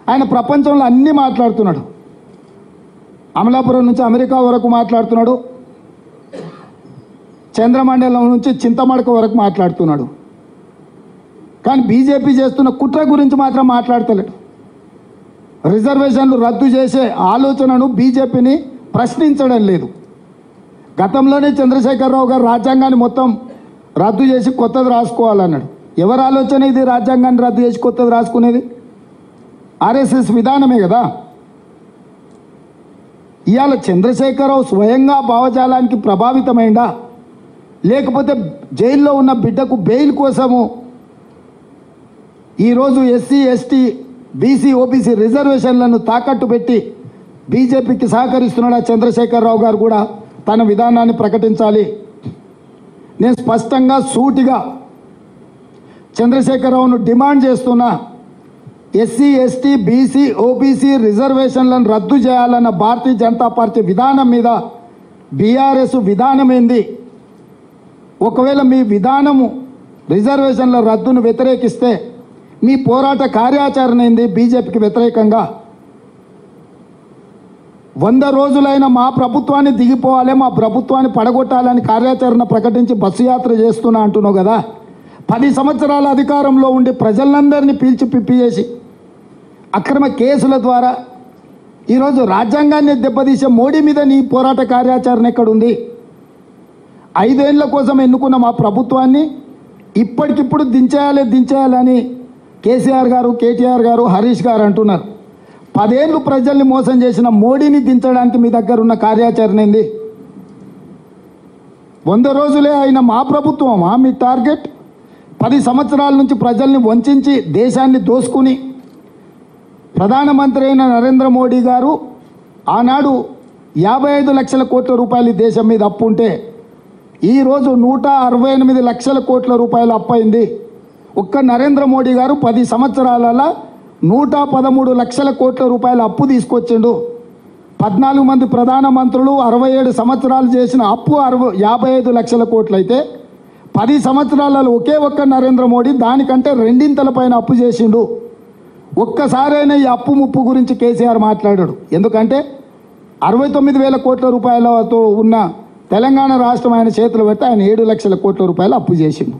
ఆయన ప్రపంచంలో అన్నీ మాట్లాడుతున్నాడు. అమలాపురం నుంచి అమెరికా వరకు మాట్లాడుతున్నాడు, చంద్రమండలం నుంచి చింతమడక వరకు మాట్లాడుతున్నాడు. కానీ బీజేపీ చేస్తున్న కుట్ర గురించి మాత్రం మాట్లాడతలేడు. రిజర్వేషన్లు రద్దు చేసే ఆలోచనను బీజేపీని ప్రశ్నించడం లేదు. గతంలోనే చంద్రశేఖరరావు గారు రాజ్యాంగాన్ని మొత్తం రద్దు చేసి కొత్తది రాసుకోవాలన్నాడు. ఎవరి ఆలోచన ఇది? రాజ్యాంగాన్ని రద్దు చేసి కొత్తది రాసుకునేది ఆర్ఎస్ఎస్ విధానమే కదా. ఇవాళ చంద్రశేఖరరావు స్వయంగా భావజాలానికి ప్రభావితమైందా, లేకపోతే జైల్లో ఉన్న బిడ్డకు బెయిల్ కోసము ఈరోజు ఎస్సీ ఎస్టీ బీసీ ఓబీసీ రిజర్వేషన్లను తాకట్టు పెట్టి బీజేపీకి సహకరిస్తున్నాడా? చంద్రశేఖరరావు గారు కూడా తన విధానాన్ని ప్రకటించాలి. నేను స్పష్టంగా సూటిగా చంద్రశేఖరరావును డిమాండ్ చేస్తున్నా. ఎస్సీ ఎస్టీ బీసీ ఓబీసీ రిజర్వేషన్లను రద్దు చేయాలన్న భారతీయ జనతా పార్టీ విధానం మీద బీఆర్ఎస్ విధానం ఏంది? ఒకవేళ మీ విధానము రిజర్వేషన్ల రద్దును వ్యతిరేకిస్తే మీ పోరాట కార్యాచరణ ఏంది? బీజేపీకి వ్యతిరేకంగా 100 రోజులైన మా ప్రభుత్వాన్ని దిగిపోవాలి, మా ప్రభుత్వాన్ని పడగొట్టాలని కార్యాచరణ ప్రకటించి బస్సు యాత్ర చేస్తున్నా అంటున్నావు కదా. 10 సంవత్సరాల అధికారంలో ఉండి ప్రజలందరినీ పీల్చి పిప్పి చేసి అక్రమ కేసుల ద్వారా ఈరోజు రాజ్యాంగాన్ని దెబ్బతీసే మోడీ మీద నీ పోరాట కార్యాచరణ ఎక్కడుంది? 5 ఏళ్ల కోసం ఎన్నుకున్న మా ప్రభుత్వాన్ని ఇప్పటికిప్పుడు దించేయాలని కేసీఆర్ గారు, కేటీఆర్ గారు, హరీష్ గారు అంటున్నారు. 10 ఏళ్ళు ప్రజల్ని మోసం చేసిన మోడీని దించడానికి మీ దగ్గర ఉన్న కార్యాచరణ ఏంది? 100 రోజులే అయిన మా ప్రభుత్వమా మీ టార్గెట్? 10 సంవత్సరాల నుంచి ప్రజల్ని వంచి దేశాన్ని దోసుకుని ప్రధానమంత్రి అయిన నరేంద్ర మోడీ గారు ఆనాడు 55 లక్షల కోట్ల రూపాయలు దేశం మీద అప్పు ఉంటే ఈరోజు 168 లక్షల కోట్ల రూపాయలు అప్పు అయింది. ఒక్క నరేంద్ర మోడీ గారు 10 సంవత్సరాలలో 113 లక్షల కోట్ల రూపాయల అప్పు తీసుకొచ్చిండు. 14 మంది ప్రధానమంత్రులు 67 సంవత్సరాలు చేసిన అప్పు 55 లక్షల కోట్లు అయితే 10 సంవత్సరాలలో ఒకే ఒక్క నరేంద్ర మోడీ దానికంటే 2 పైన అప్పు చేసిండు. ఒక్కసారైనా ఈ అప్పు ముప్పు గురించి కేసీఆర్ మాట్లాడాడు. ఎందుకంటే 69,000 కోట్ల రూపాయలతో ఉన్న తెలంగాణ రాష్ట్రం ఆయన చేతులు పెడితే ఆయన 7 లక్షల కోట్ల రూపాయలు అప్పు చేసిండు.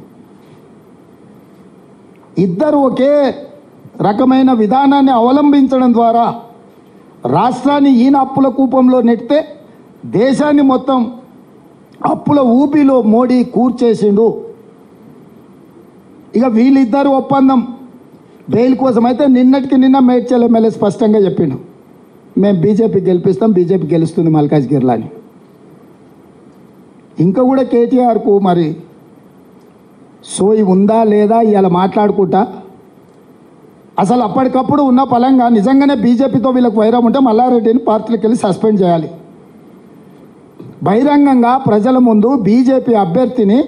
ఇద్దరు ఒకే రకమైన విధానాన్ని అవలంబించడం ద్వారా రాష్ట్రాన్ని ఈయన అప్పుల కూపంలో నెట్టితే దేశాన్ని మొత్తం అప్పుల ఊపిలో మోడీ కూర్చేసిండు. ఇక వీళ్ళిద్దరు ఒప్పందం బెయిల్ కోసం అయితే నిన్నటికి నిన్న మేడ్చల్ ఎమ్మెల్యే స్పష్టంగా చెప్పిండు, మేము బీజేపీ గెలిపిస్తాం, బీజేపీ గెలుస్తుంది మల్కాజ్గిరిలో అని. ఇంకా కూడా కేటీఆర్కు మరి సోయి ఉందా లేదా ఇలా మాట్లాడుకుంటా అసలు అప్పటికప్పుడు ఉన్న పలంగా నిజంగానే బీజేపీతో వీళ్ళకి వైరం ఉంటే మల్లారెడ్డిని పార్టీలకు వెళ్ళి సస్పెండ్ చేయాలి. బహిరంగంగా ప్రజల ముందు బీజేపీ అభ్యర్థిని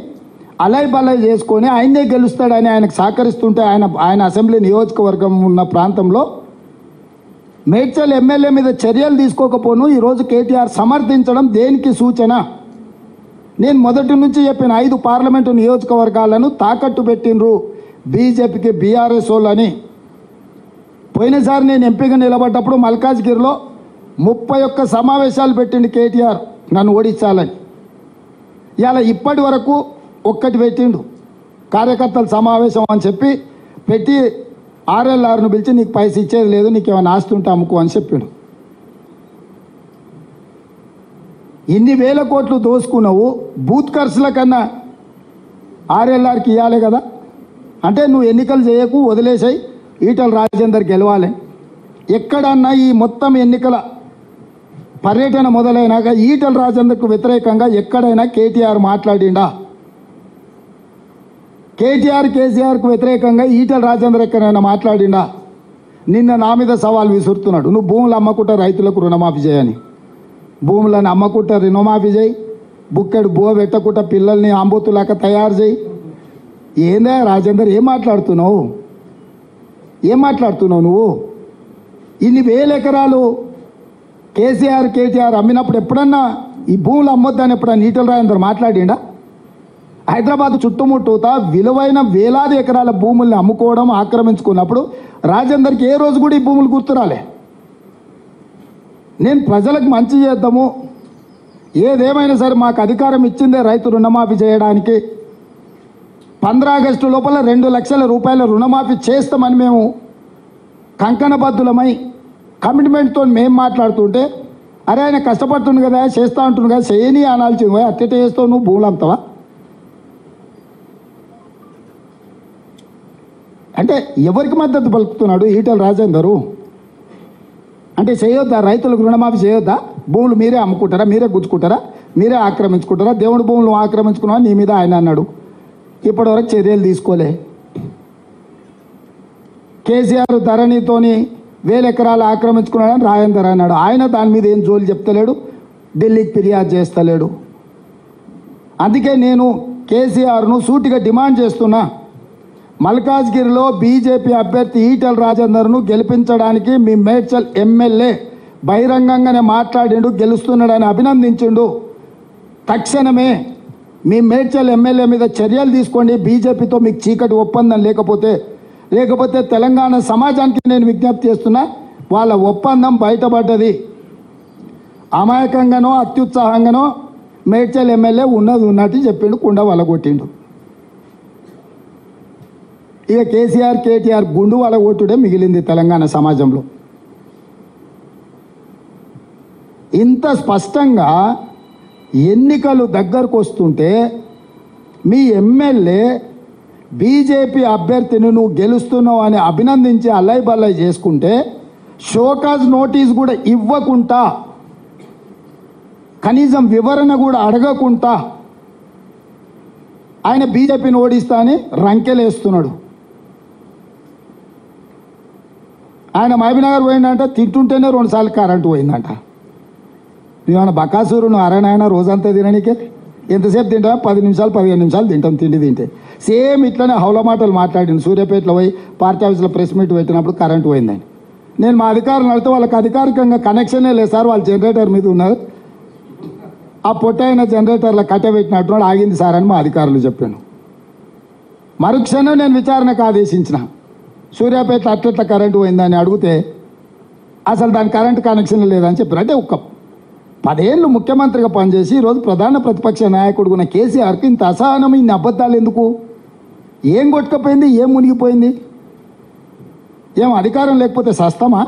అలై బలై చేసుకొని ఆయనే గెలుస్తాడని ఆయనకు సహకరిస్తుంటే ఆయన అసెంబ్లీ నియోజకవర్గం ఉన్న ప్రాంతంలో మేడ్చల్ ఎమ్మెల్యే మీద చర్యలు తీసుకోకపోను ఈరోజు కేటీఆర్ సమర్థించడం దేనికి సూచన? నేను మొదటి నుంచి చెప్పిన 5 పార్లమెంటు నియోజకవర్గాలను తాకట్టు పెట్టినరు బీజేపీకి బీఆర్ఎస్ వాళ్ళని. పోయినసారి నేను ఎంపీగా నిలబడ్డప్పుడు మల్కాజ్గిరిలో 31 సమావేశాలు పెట్టిండు కేటీఆర్ నన్ను ఓడించాలని. ఇలా ఇప్పటి వరకు ఒక్కటి పెట్టిండు, కార్యకర్తల సమావేశం అని చెప్పి పెట్టి ఆర్ఎల్ఆర్ను పిలిచి నీకు పైసలు ఇచ్చేది లేదు, నీకు ఏమైనా ఆస్తుంటే అమ్ముకో అని చెప్పాడు. ఇన్ని వేల కోట్లు దోసుకున్నావు, బూత్ ఖర్చుల కన్నా ఆర్ఎల్ఆర్కి ఇవ్వాలి కదా. అంటే నువ్వు ఎన్నికలు చేయకు, వదిలేసాయి, ఈటల రాజేందర్ గెలవాలి. ఎక్కడన్నా ఈ మొత్తం ఎన్నికల పర్యటన మొదలైనాక ఈటల రాజేందర్కు వ్యతిరేకంగా ఎక్కడైనా కేటీఆర్ మాట్లాడిండా? కేసీఆర్కు వ్యతిరేకంగా ఈటల రాజేందర్ ఎక్కడైనా మాట్లాడిండా? నిన్న నా మీద సవాల్ విసురుతున్నాడు, నువ్వు భూములు అమ్మకుంటా రైతులకు రుణమాఫీ చేయని. భూములను అమ్మకుంటా రుణమాఫీ చేయి, బుక్కెడు బువ పెట్టకుండా పిల్లల్ని ఆంబోతులాక తయారు చేయి. ఏందా రాజేందర్, ఏం మాట్లాడుతున్నావు నువ్వు? ఇన్ని 1000 ఎకరాలు కేటీఆర్ అమ్మినప్పుడు ఎప్పుడన్నా ఈ భూములు అమ్మొద్దని ఎప్పుడన్నా ఈటల రాజేందర్ మాట్లాడిండా? హైదరాబాద్ చుట్టుముట్టూతా విలువైన వేలాది ఎకరాల భూముల్ని అమ్ముకోవడం, ఆక్రమించుకున్నప్పుడు రాజేందర్కి ఏ రోజు కూడా ఈ భూములు గుర్తురాలే. నేను ప్రజలకు మంచి చేద్దాము, ఏదేమైనా సరే మాకు అధికారం ఇచ్చిందే రైతు రుణమాఫీ చేయడానికి. 15 ఆగస్టు లోపల 2 లక్షల రూపాయల రుణమాఫీ చేస్తామని మేము కంకణబద్ధులమై కమిట్మెంట్తో మేము మాట్లాడుతుంటే, అరే ఆయన కష్టపడుతుంది కదా, చేస్తూ ఉంటుంది కదా, చేయని అనాల్సింది. అట్టెట చేస్తావు నువ్వు, భూములు అమ్ముతావా? అంటే ఎవరికి మద్దతు పలుకుతున్నాడు ఈటెల రాజేందరు? అంటే చేయొద్దా, రైతులకు రుణమాఫీ చేయొద్దా? భూములు మీరే అమ్ముకుంటారా, మీరే గుచ్చుకుంటారా, మీరే ఆక్రమించుకుంటారా? దేవుడి భూములు ఆక్రమించుకున్నా నీ మీద ఆయన అన్నాడు. ఇప్పటివరకు చర్యలు తీసుకోలే. కేసీఆర్ ధరణితోని 1000 ఎకరాలు ఆక్రమించుకున్నాడని రాజేందర్ అన్నాడు. ఆయన దాని మీద ఏం జోలు చెప్తలేడు, ఢిల్లీకి ఫిర్యాదు చేస్తలేడు. అందుకే నేను కేసీఆర్ను సూటిగా డిమాండ్ చేస్తున్నా, మల్కాజ్గిరిలో బీజేపీ అభ్యర్థి ఈటెల రాజేందర్ను గెలిపించడానికి మీ మేడ్చల్ ఎమ్మెల్యే బహిరంగంగానే మాట్లాడిండు, గెలుస్తున్నాడని అభినందించిండు. తక్షణమే మీ మేడ్చల్ ఎమ్మెల్యే మీద చర్యలు తీసుకోండి. బీజేపీతో మీకు చీకటి ఒప్పందం లేకపోతే తెలంగాణ సమాజానికి నేను విజ్ఞప్తి చేస్తున్నా, వాళ్ళ ఒప్పందం బయటపడ్డది. అమాయకంగానో అత్యుత్సాహంగానో మేడ్చల్ ఎమ్మెల్యే ఉన్నది ఉన్నట్టు చెప్పిండు, కుండ వలగొట్టిండు. ఇక కేసీఆర్ కేటీఆర్ గుండు వలగొట్టుడే మిగిలింది తెలంగాణ సమాజంలో. ఇంత స్పష్టంగా ఎన్నికలు దగ్గరకు వస్తుంటే మీ ఎమ్మెల్యే బీజేపీ అభ్యర్థిని నువ్వు గెలుస్తున్నావు అని అభినందించి అల్లై బల్లై చేసుకుంటే, షోకాజ్ నోటీస్ కూడా ఇవ్వకుండా, కనీసం వివరణ కూడా అడగకుండా ఆయన బీజేపీని ఓడిస్తా అని రంకెలేస్తున్నాడు. ఆయన మహబూబ్నగర్ పోయిందంట, తింటుంటేనే 2 సార్లు కరెంటు పోయిందంట. నువ్వేమన్నా బకాసూరు, నువ్వు అరణాయన రోజంతా తిననీకే? ఎంతసేపు తింటా? 10 నిమిషాలు 15 నిమిషాలు తింటాం తిండి తింటే. సేమ్ ఇట్లనే హౌల మాటలు మాట్లాడింది. సూర్యాపేటలో పోయి పార్టీ ఆఫీస్లో ప్రెస్ మీట్ పెట్టినప్పుడు కరెంటు పోయిందని. నేను మా అధికారులను అడిగితే వాళ్ళకి అధికారికంగా కనెక్షనే లేదు సార్, వాళ్ళు జనరేటర్ మీద ఉన్నారు, ఆ పొట్టైన జనరేటర్లో కట్టబెట్టినట్టున్నాడు, ఆగింది సార్ అని మా అధికారులు చెప్పాను. మరుక్షణం నేను విచారణకు ఆదేశించిన. సూర్యాపేట అట్లట్ల కరెంటు పోయిందని అడిగితే అసలు దాని కరెంటు కనెక్షన్ లేదని చెప్పారు. అంటే ఒక 10 ఏళ్ళు ముఖ్యమంత్రిగా పనిచేసి ఈరోజు ప్రధాన ప్రతిపక్ష నాయకుడు ఉన్న కేసీఆర్కి ఇంత అసహనం, ఇన్ని అబద్ధాలు ఎందుకు? ఏం కొట్టుకపోయింది, ఏం మునిగిపోయింది? ఏం అధికారం లేకపోతే సస్తమా?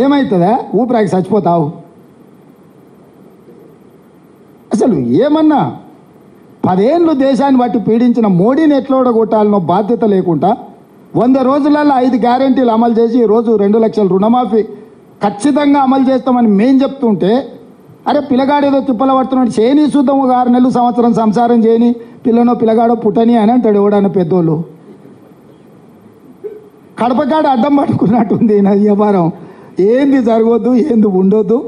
ఏమవుతుందా? ఊపిరాకి చచ్చిపోతావు? అసలు ఏమన్నా 10 ఏళ్ళు దేశాన్ని బట్టి పీడించిన మోడీని ఎట్లా ఓడగొట్టాలనో బాధ్యత లేకుండా 100 రోజులలో 5 గ్యారెంటీలు అమలు చేసి ఈరోజు 2 లక్షల రుణమాఫీ ఖచ్చితంగా అమలు చేస్తామని మేం చెప్తుంటే, అరే పిల్లగాడేదో తిప్పల పడుతున్నాడు, చేయని చూద్దాం, 6 నెలలు సంవత్సరం సంసారం చేయని, పిల్లనో పిల్లగాడో పుట్టని అని అంటాడు ఎవడన్నా పెద్దోళ్ళు. కడపకాడ అడ్డం పట్టుకున్నట్టుంది నా వ్యవహారం. ఏంది జరగొద్దు, ఏంది ఉండొద్దు.